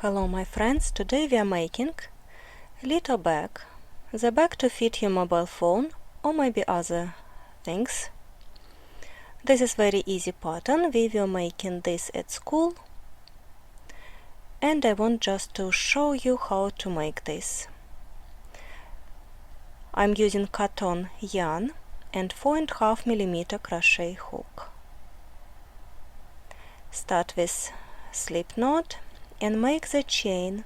Hello my friends, today we are making little bag, the bag to fit your mobile phone or maybe other things. This is very easy pattern, we were making this at school and I want just to show you how to make this. I'm using cotton yarn and 4.5 millimeter crochet hook. Start with slip knot and make the chain.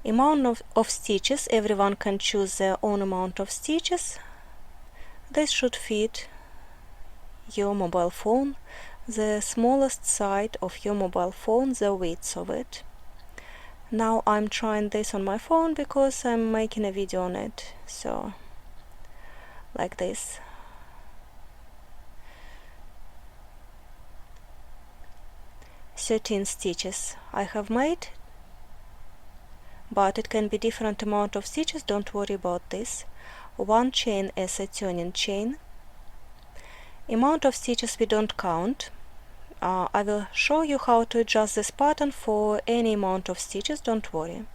Amount of stitches, everyone can choose their own amount of stitches. This should fit your mobile phone, the smallest side of your mobile phone, the width of it. Now I'm trying this on my phone because I'm making a video on it, so like this. "13 stitches I have made, but it can be different amount of stitches, don't worry about this. One chain as a turning chain. Amount of stitches we don't count. I will show you how to adjust this pattern for any amount of stitches, don't worry.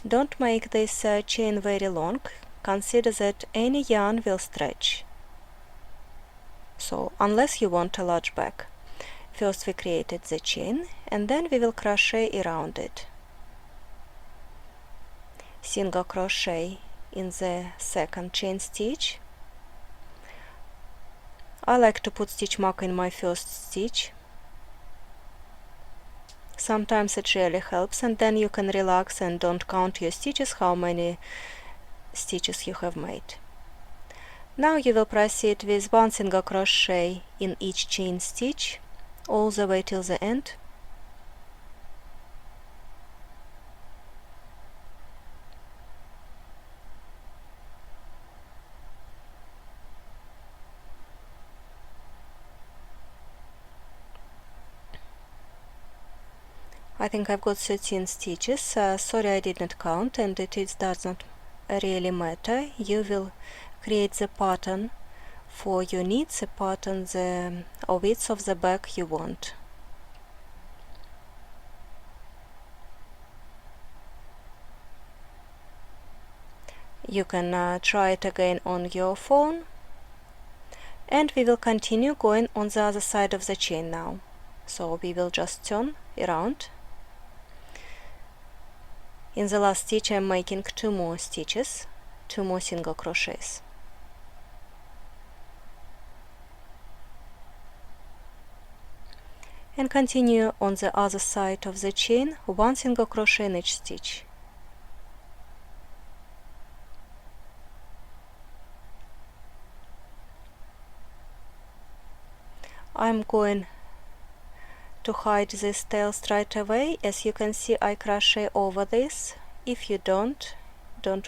Don't make this chain very long, consider that any yarn will stretch. So, unless you want a large bag. First we created the chain and then we will crochet around it. Single crochet in the second chain stitch. I like to put stitch mark in my first stitch. Sometimes it really helps, and then you can relax and don't count your stitches, how many stitches you have made. Now you will proceed with one single crochet in each chain stitch all the way till the end. I think I've got 13 stitches. Sorry I did not count, and it does not really matter. You will create the pattern for your needs, the pattern, the width of the bag you want. You can try it again on your phone, and we will continue going on the other side of the chain now. So we will just turn around. In the last stitch I'm making 2 more stitches, 2 more single crochets. And continue on the other side of the chain, 1 single crochet in each stitch. I'm going to hide this tail straight away. As you can see, I crochet over this. If you don't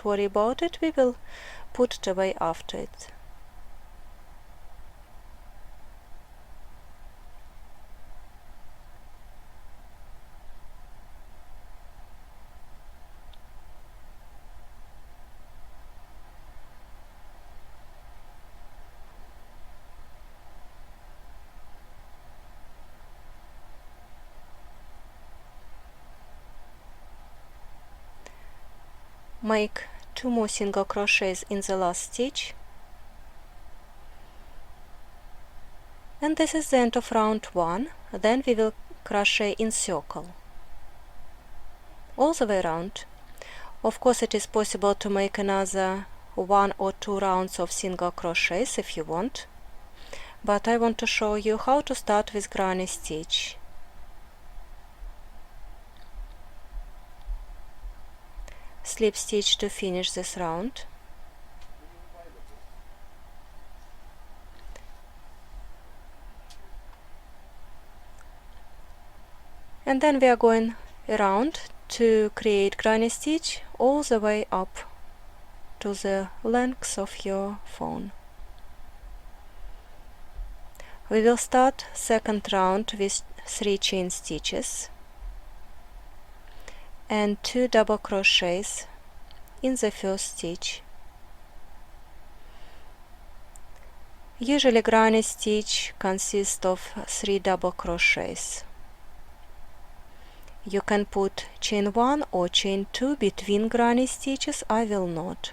worry about it, we will put it away after it. Make 2 more single crochets in the last stitch, and this is the end of round 1. Then we will crochet in circle all the way around. Of course it is possible to make another 1 or 2 rounds of single crochets if you want, but I want to show you how to start with granny stitch. Slip stitch to finish this round. And then we are going around to create granny stitch all the way up to the length of your phone. We will start second round with 3 chain stitches and 2 double crochets in the first stitch. Usually granny stitch consists of 3 double crochets. You can put chain 1 or chain 2 between granny stitches. I will not.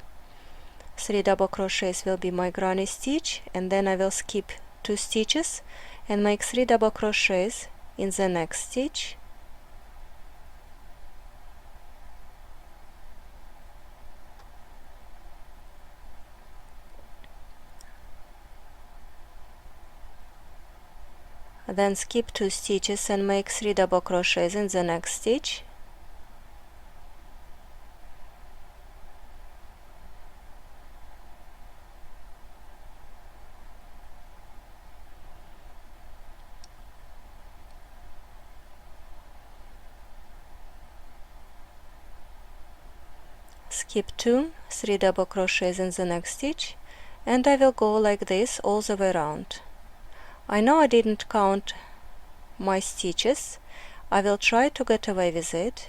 3 double crochets will be my granny stitch, and then I will skip 2 stitches and make 3 double crochets in the next stitch. Then skip 2 stitches and make 3 double crochets in the next stitch. Skip 2, 3 double crochets in the next stitch, and I will go like this all the way around. I know I didn't count my stitches. I will try to get away with it.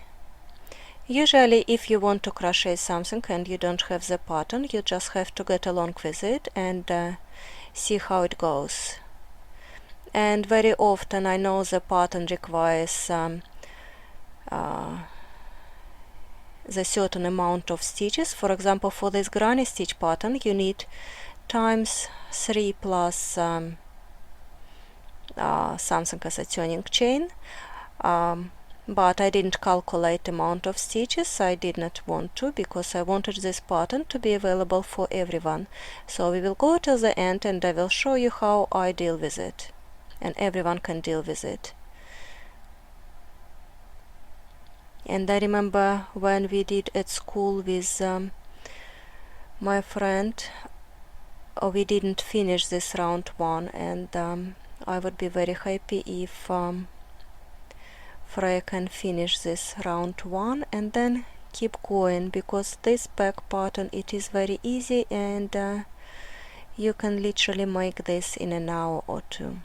Usually if you want to crochet something and you don't have the pattern, you just have to get along with it and see how it goes. And very often I know the pattern requires the certain amount of stitches. For example, for this granny stitch pattern you need times 3 plus something as a turning chain, but I didn't calculate amount of stitches. I did not want to, because I wanted this pattern to be available for everyone. So we will go till the end and I will show you how I deal with it, and everyone can deal with it. And I remember when we did at school with my friend, we didn't finish this round 1, and I would be very happy if Freya can finish this round 1 and then keep going, because this back pattern, it is very easy, and you can literally make this in an hour or 2.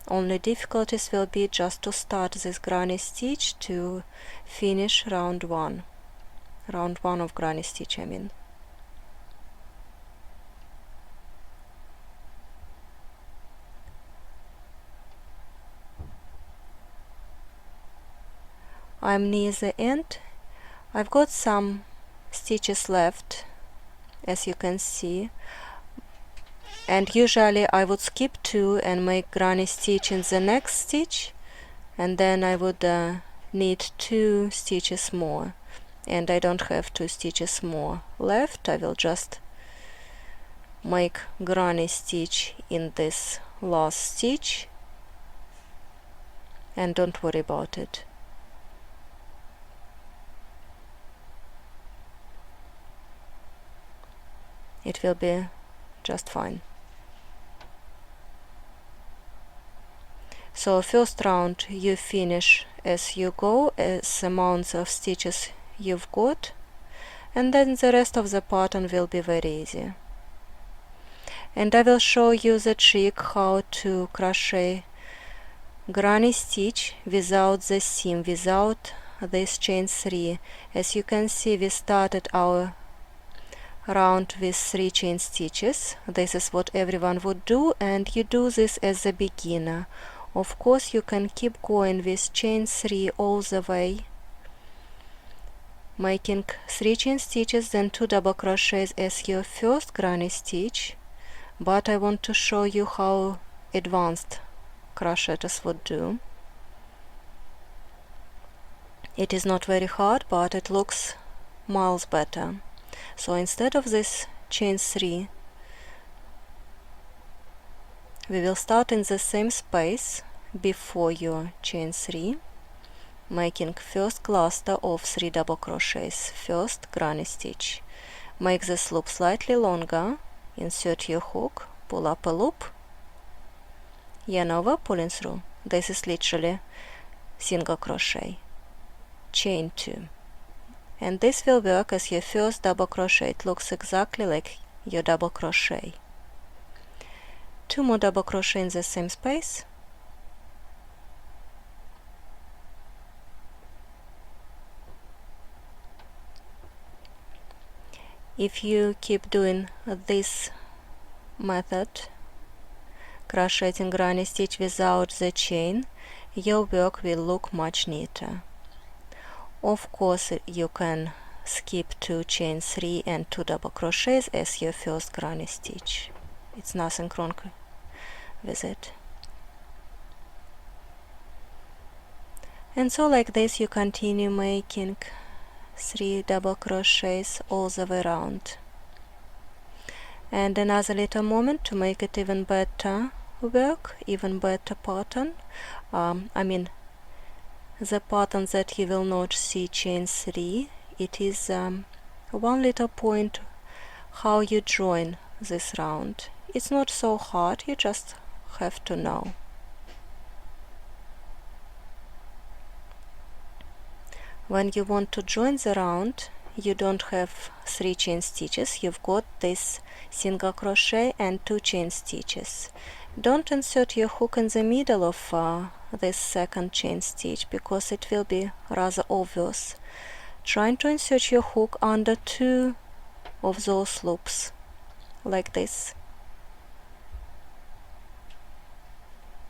Only difficulties will be just to start this granny stitch to finish round 1 of granny stitch, I mean. I'm near the end. I've got some stitches left, as you can see, and usually I would skip 2 and make granny stitch in the next stitch, and then I would need 2 stitches more, and I don't have 2 stitches more left. I will just make granny stitch in this last stitch and don't worry about it. It will be just fine. So first round you finish as you go, as amounts of stitches you've got, and then the rest of the pattern will be very easy. And I will show you the trick how to crochet granny stitch without the seam, without this chain 3. As you can see, we started our round with 3 chain stitches. This is what everyone would do, and you do this as a beginner. Of course, you can keep going with chain 3 all the way, making 3 chain stitches, then 2 double crochets as your first granny stitch, but I want to show you how advanced crocheters would do. It is not very hard, but it looks miles better. So instead of this chain 3, we will start in the same space before your chain 3, making first cluster of 3 double crochets, first granny stitch. Make this loop slightly longer, insert your hook, pull up a loop, yarn over, pulling through. This is literally single crochet, chain 2. And this will work as your first double crochet. It looks exactly like your double crochet. 2 more double crochet in the same space. If you keep doing this method, crocheting granny stitch without the chain, your work will look much neater. Of course, you can skip 2 chain 3 and 2 double crochets as your first granny stitch. It's nothing wrong with it. And so like this you continue making 3 double crochets all the way around. And another little moment to make it even better work, even better pattern. The pattern that you will not see chain 3, it is one little point how you join this round. It's not so hard, you just have to know. When you want to join the round, you don't have 3 chain stitches, you've got this single crochet and 2 chain stitches. Don't insert your hook in the middle of this second chain stitch because it will be rather obvious. Try to insert your hook under 2 of those loops, like this,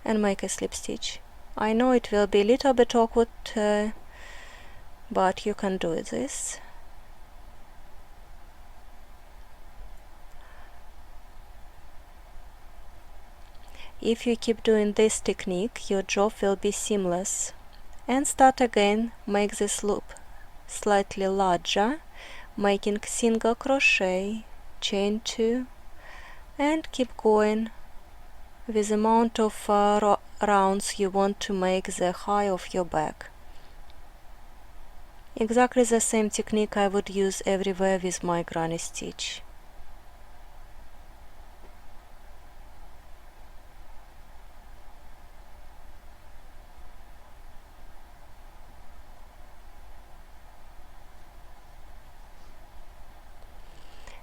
and make a slip stitch. I know it will be a little bit awkward, but you can do this. If you keep doing this technique, your job will be seamless. And start again, make this loop slightly larger, making single crochet, chain 2, and keep going with the amount of rounds you want to make the high of your back. Exactly the same technique I would use everywhere with my granny stitch.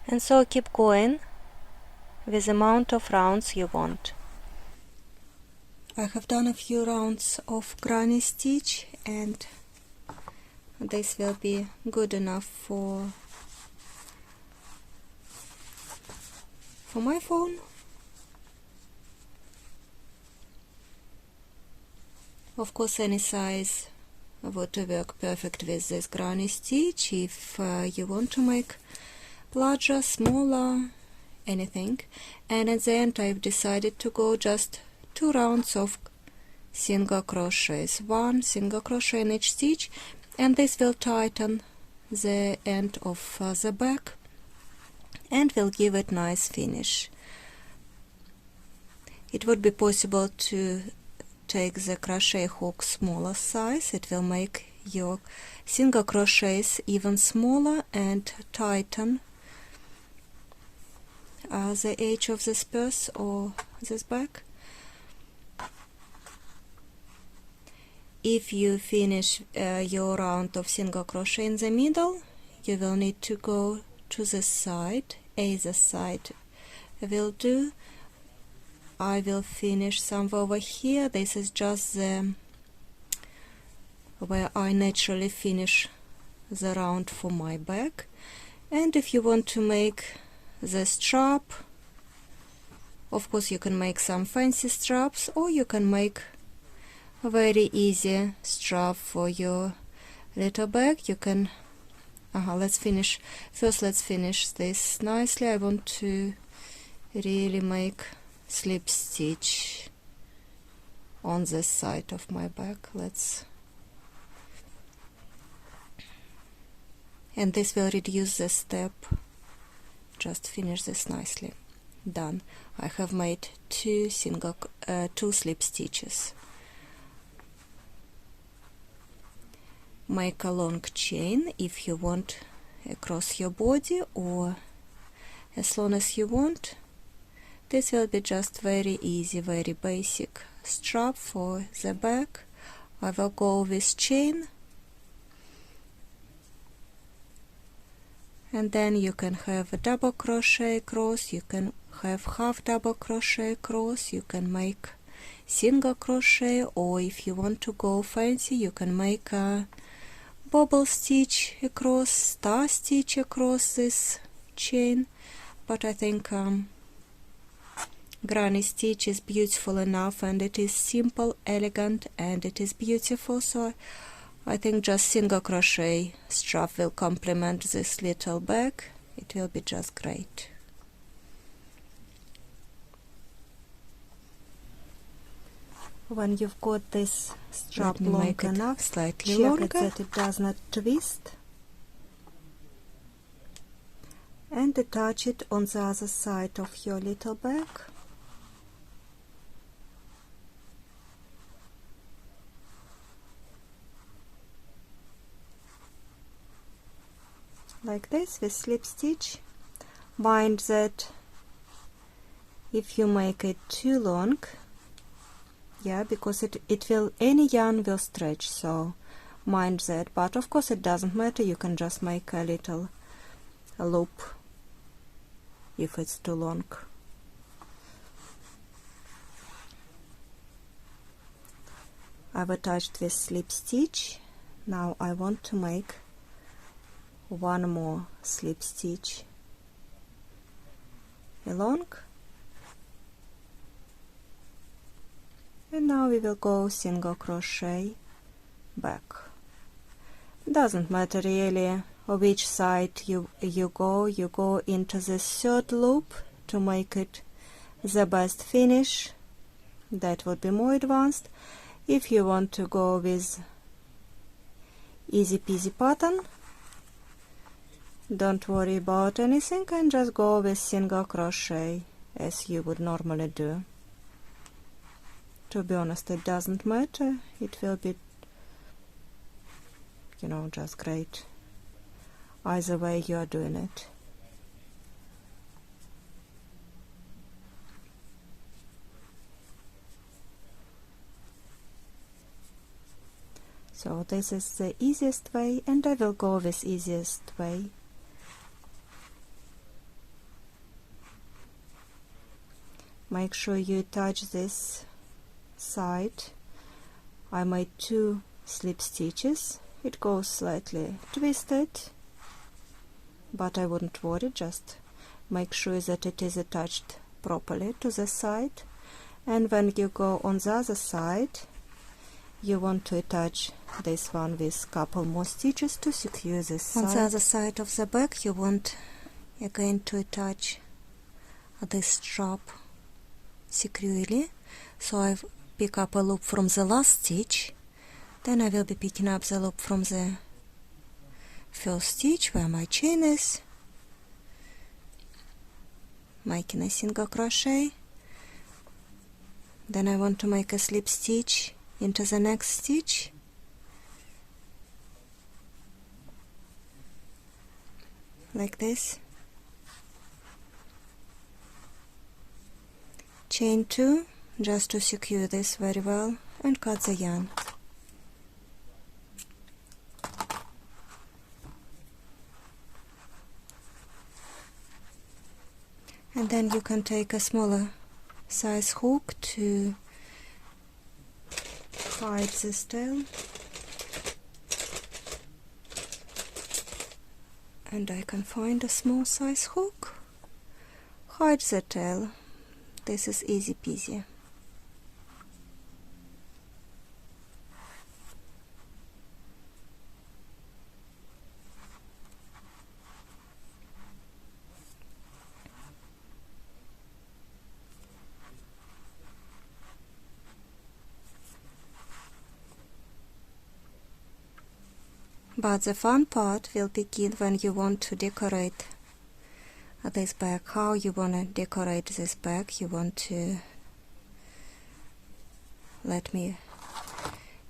And so keep going with the amount of rounds you want. I have done a few rounds of granny stitch and this will be good enough for my phone. Of course, any size would work perfect with this granny stitch. If you want to make larger, smaller, anything. And at the end I've decided to go just 2 rounds of single crochets, 1 single crochet in each stitch, and this will tighten the end of the back and will give it nice finish. It would be possible to take the crochet hook smaller size. It will make your single crochets even smaller and tighten the edge of this purse or this back. If you finish your round of single crochet in the middle, you will need to go to the side. Either side will do. I will finish somewhere over here. This is just the where I naturally finish the round for my back. And if you want to make the strap, of course you can make some fancy straps, or you can make a very easy strap for your little bag. You can let's finish this nicely. I want to really make slip stitch on this side of my back. And this will reduce the step. Just finish this nicely. Done. I have made 2 slip stitches. Make a long chain if you want across your body, or as long as you want. This will be just very easy, very basic strap for the back. I will go with chain, and then you can have a double crochet across, you can have half double crochet across, you can make single crochet, or if you want to go fancy, you can make a bobble stitch across, star stitch across this chain. But I think granny stitch is beautiful enough, and it is simple, elegant, and it is beautiful. So I think just single crochet strap will complement this little bag. It will be just great. When you've got this strap long enough, slightly check longer, that it does not twist, and attach it on the other side of your little bag. Like this with slip stitch. Mind that if you make it too long, because it will, any yarn will stretch, so mind that. But of course it doesn't matter, you can just make a little loop if it's too long. I've attached this slip stitch. Now I want to make one more slip stitch along, and now we will go single crochet back. Doesn't matter really which side you go into the third loop to make it the best finish. That would be more advanced. If you want to go with easy peasy pattern, don't worry about anything and just go with single crochet as you would normally do. To be honest, it doesn't matter, it will be, just great either way you are doing it. So this is the easiest way, and I will go with easiest way. Make sure you attach this side. I made 2 slip stitches. It goes slightly twisted, but I wouldn't worry, just make sure that it is attached properly to the side. And when you go on the other side, you want to attach this one with couple more stitches to secure this side. On the other side of the back you want again to attach this strap securely. So I pick up a loop from the last stitch, then I will be picking up the loop from the first stitch where my chain is, making a single crochet. Then I want to make a slip stitch into the next stitch, like this, chain 2 just to secure this very well, and cut the yarn. And then you can take a smaller size hook to hide this tail, and I can find a small size hook, hide the tail. This is easy peasy. But the fun part will begin when you want to decorate this bag. How you want to decorate this bag? You want to, let me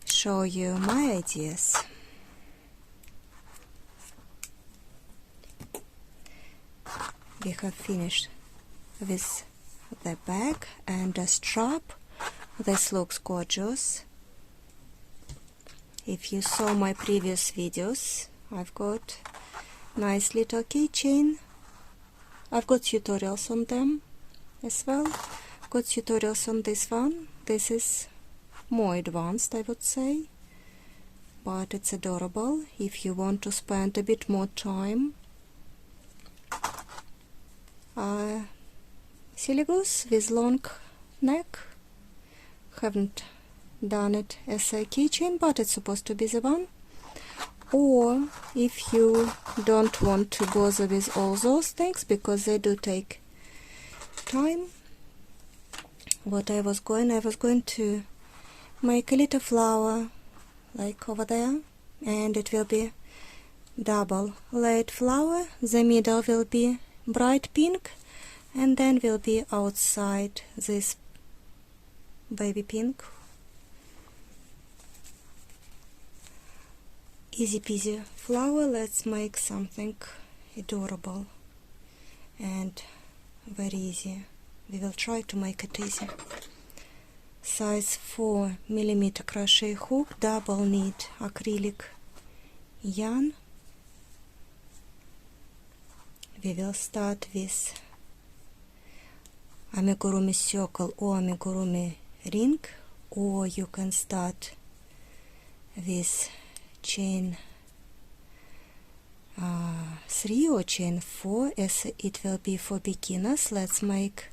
show you my ideas. We have finished with the bag and the strap. This looks gorgeous. If you saw my previous videos, I've got nice little keychain. I've got tutorials on them as well. Got tutorials on this one. This is more advanced, I would say, but it's adorable if you want to spend a bit more time silly goose with long neck. Haven't done it as a keychain, but it's supposed to be the one. Or if you don't want to bother with all those things, because they do take time, what I was going to make a little flower like over there, and it will be double layered flower. The middle will be bright pink, and then will be outside this baby pink. Easy peasy flower. Let's make something adorable and very easy. We will try to make it easy. Size 4mm crochet hook, double knit acrylic yarn. We will start with amigurumi circle or amigurumi ring, or you can start with chain 3 or chain 4, as it will be for beginners. Let's make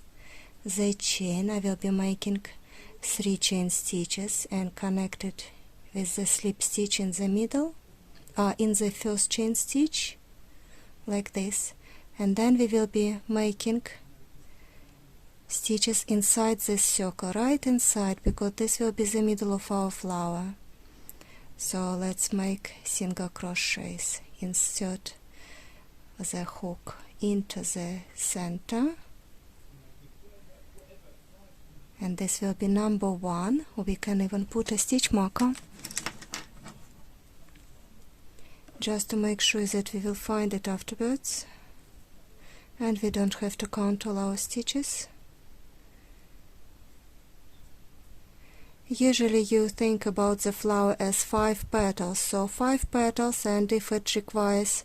the chain. I will be making 3 chain stitches and connect it with the slip stitch in the middle, in the first chain stitch, like this, and then we will be making stitches inside this circle, right inside, because this will be the middle of our flower. So let's make single crochets. Insert the hook into the center, and this will be number 1. We can even put a stitch marker just to make sure that we will find it afterwards and we don't have to count all our stitches. Usually you think about the flower as 5 petals, so 5 petals, and if it requires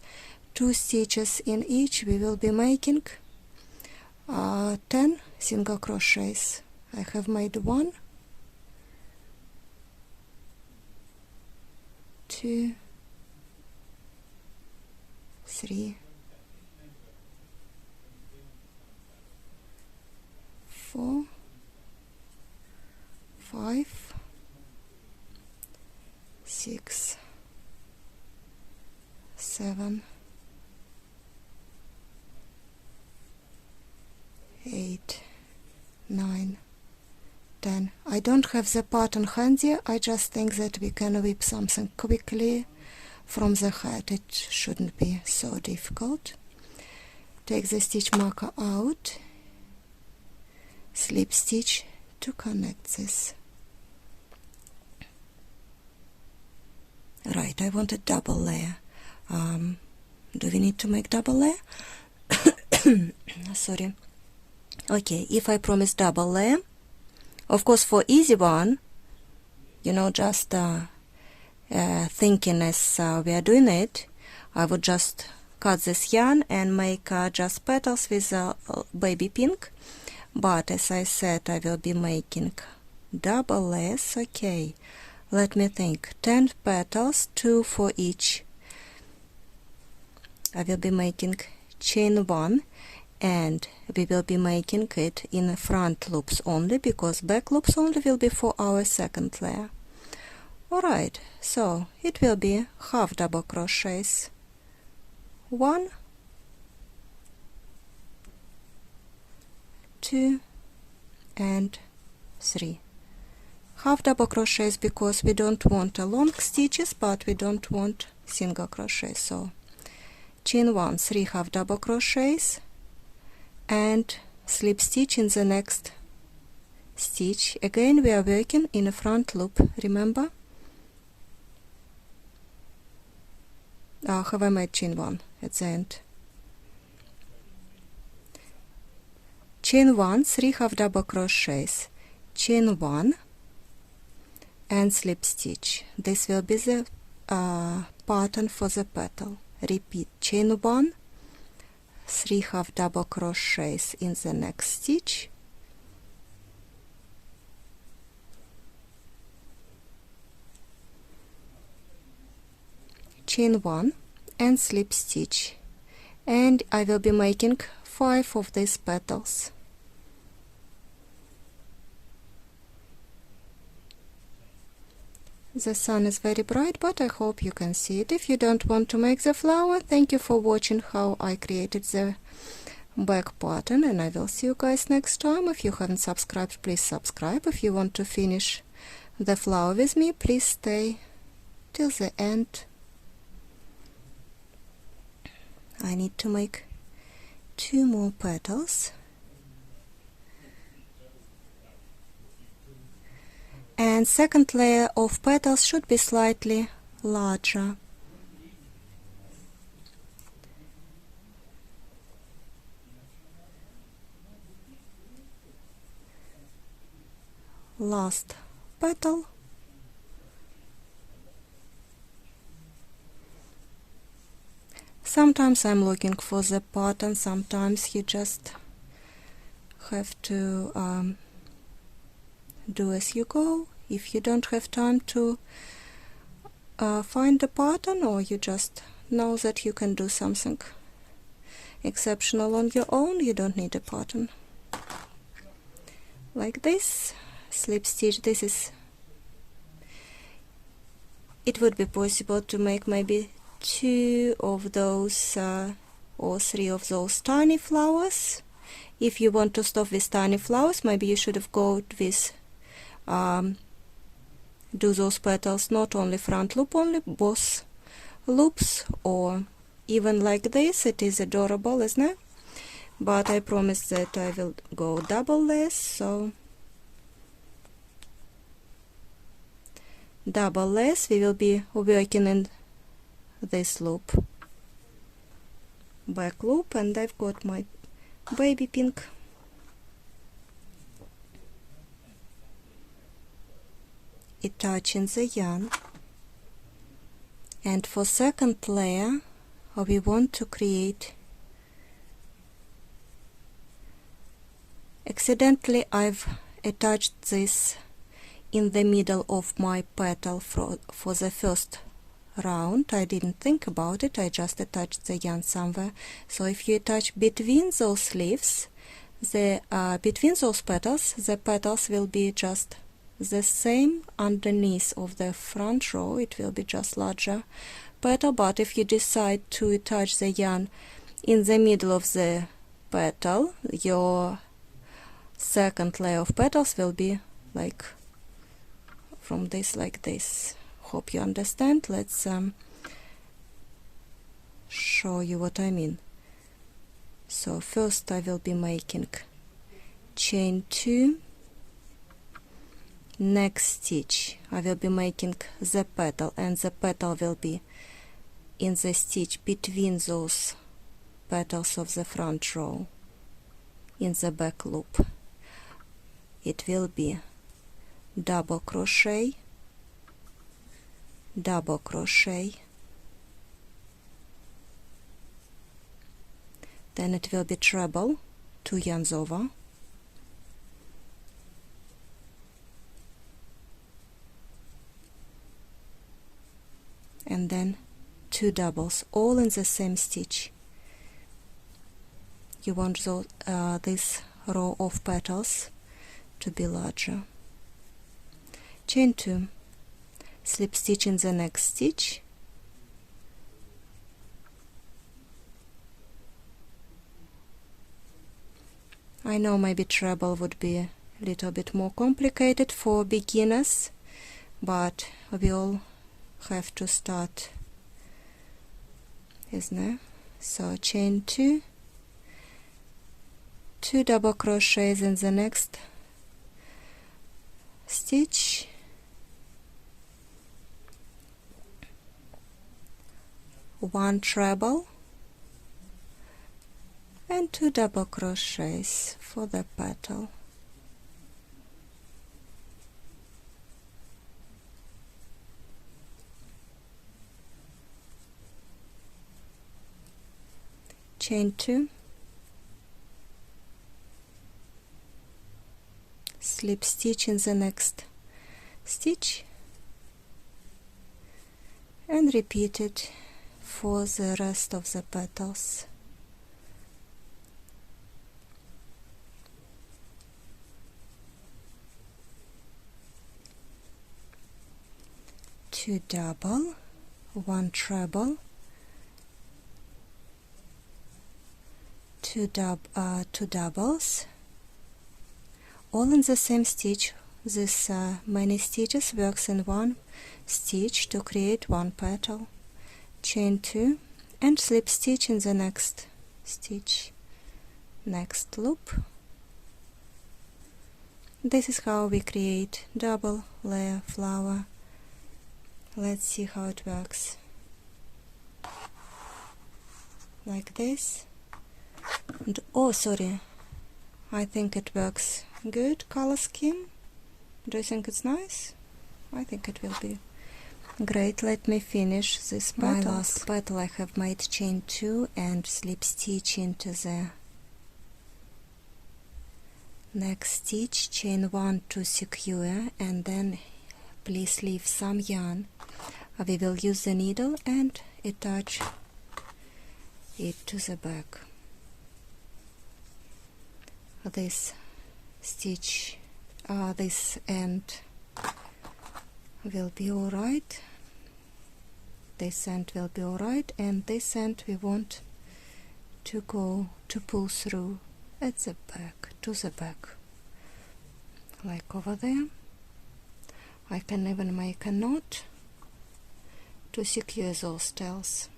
2 stitches in each, we will be making 10 single crochets. I have made 1, 2, 3, 4, 5, 6, 7, 8, 9, 10. I don't have the pattern handy. I just think that we can whip something quickly from the head. It shouldn't be so difficult. Take the stitch marker out, slip stitch to connect this. Right, I want a double layer. Do we need to make double layer? Sorry. Okay, if I promise double layer, of course for easy one, just thinking as we are doing it, I would just cut this yarn and make just petals with baby pink. But as I said, I will be making double layers. Okay, let me think. 10 petals, 2 for each. I will be making chain 1, and we will be making it in front loops only, because back loops only will be for our second layer. Alright, so it will be half double crochets. 1, 2 and 3. Half double crochets, because we don't want long stitches, but we don't want single crochet. So chain 1, 3 half double crochets, and slip stitch in the next stitch. Again we are working in a front loop, remember? Have I made chain 1 at the end? Chain 1, 3 half double crochets, chain 1 and slip stitch. This will be the pattern for the petal. Repeat, chain 1, 3 half double crochets in the next stitch, chain 1 and slip stitch, and I will be making 5 of these petals. The sun is very bright, but I hope you can see it. If you don't want to make the flower, thank you for watching how I created the back pattern, and I will see you guys next time. If you haven't subscribed, please subscribe. If you want to finish the flower with me, please stay till the end. I need to make 2 more petals. And second layer of petals should be slightly larger. Last petal. Sometimes I'm looking for the pattern, sometimes you just have to do as you go. If you don't have time to find the pattern, or you just know that you can do something exceptional on your own, you don't need a pattern. Like this, slip stitch. This is, it would be possible to make maybe 2 of those or 3 of those tiny flowers. If you want to stop with tiny flowers, maybe you should have gone with do those petals not only front loop, only both loops, or even like this. It is adorable, isn't it? But I promise that I will go double this, so double less. We will be working in this loop, back loop, and I've got my baby pink. Attaching the yarn, and for second layer we want to create, accidentally I've attached this in the middle of my petal for the first round. I didn't think about it, I just attached the yarn somewhere. So if you attach between those leaves, between those petals, the petals will be just the same underneath of the front row. It will be just larger petal. But if you decide to attach the yarn in the middle of the petal, your second layer of petals will be like from this, like this. Hope you understand. Let's show you what I mean. So first I will be making chain 2. Next stitch I will be making the petal, and the petal will be in the stitch between those petals of the front row in the back loop. It will be double crochet, double crochet, then it will be treble, 2 yarns over, and then 2 doubles, all in the same stitch. You want this row of petals to be larger. Chain 2, slip stitch in the next stitch, I know maybe treble would be a little bit more complicated for beginners, but we all have to start, isn't it? So chain 2, 2 double crochets in the next stitch, one treble, and 2 double crochets for the petal. Chain 2, slip stitch in the next stitch, and repeat it for the rest of the petals. 2 double, 1 treble, 2 doubles, all in the same stitch. This many stitches works in one stitch to create one petal. Chain 2 and slip stitch in the next stitch, next loop. This is how we create double layer flower. Let's see how it works. Like this. And oh, sorry, I think it works good. Color scheme. Do you think it's nice? I think it will be great. Let me finish this petal. My last petal I have made chain 2 and slip stitch into the next stitch, chain 1 to secure, and then please leave some yarn. We will use the needle and attach it to the back. This stitch, this end will be alright. This end will be alright, and this end we want to go to pull through at the back, to the back, like over there. I can even make a knot to secure those tails.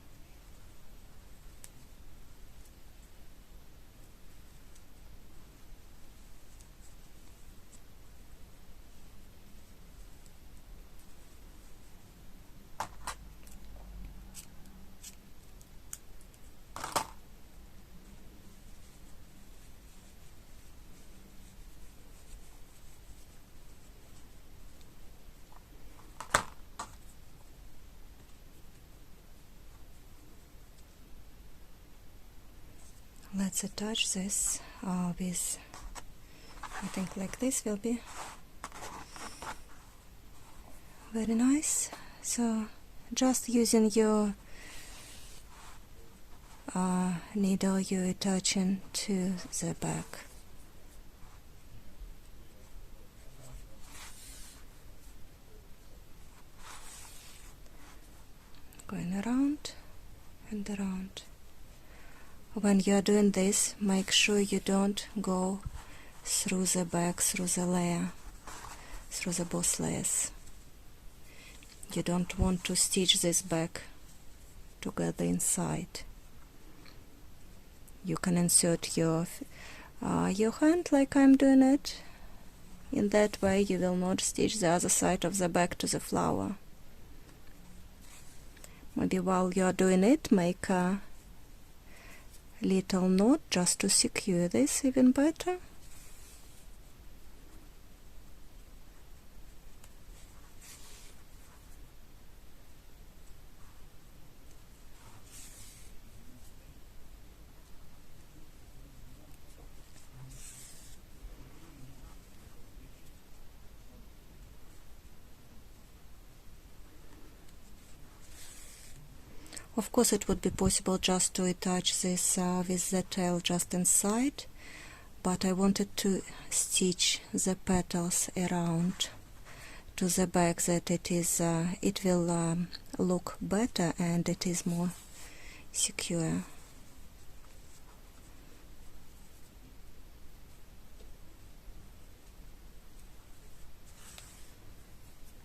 Let's attach this with, I think like this will be very nice. So just using your needle, you're attaching to the back. Going around and around. When you are doing this, make sure you don't go through the back, through the layer, through the both layers. You don't want to stitch this back together inside. You can insert your hand like I'm doing it. In that way you will not stitch the other side of the back to the flower. Maybe while you are doing it, make a little knot just to secure this even better. Of course, it would be possible just to attach this with the tail just inside, but I wanted to stitch the petals around to the back, that it will look better and it is more secure.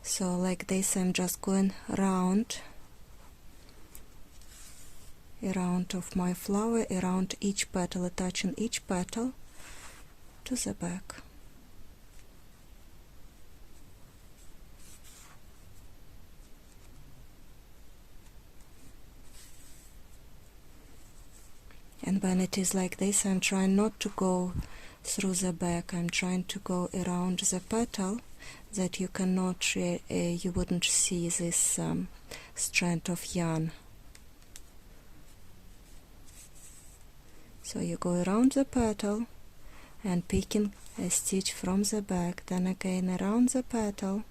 So like this, I'm just going around of my flower, around each petal, attaching each petal to the back. And when it is like this, I'm trying not to go through the back, I'm trying to go around the petal, that you cannot, you wouldn't see this strand of yarn. So you go around the petal and picking a stitch from the back, then again around the petal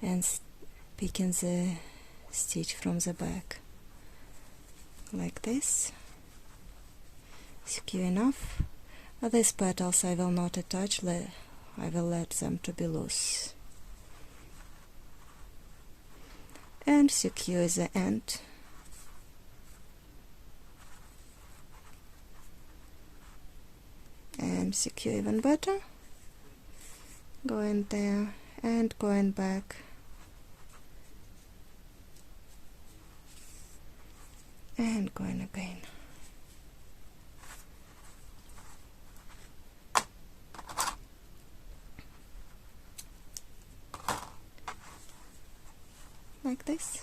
and picking the stitch from the back, like this, secure enough. These petals I will not attach, I will let them to be loose. and secure the end. And secure even better. Going there and going back. And going again. Like this.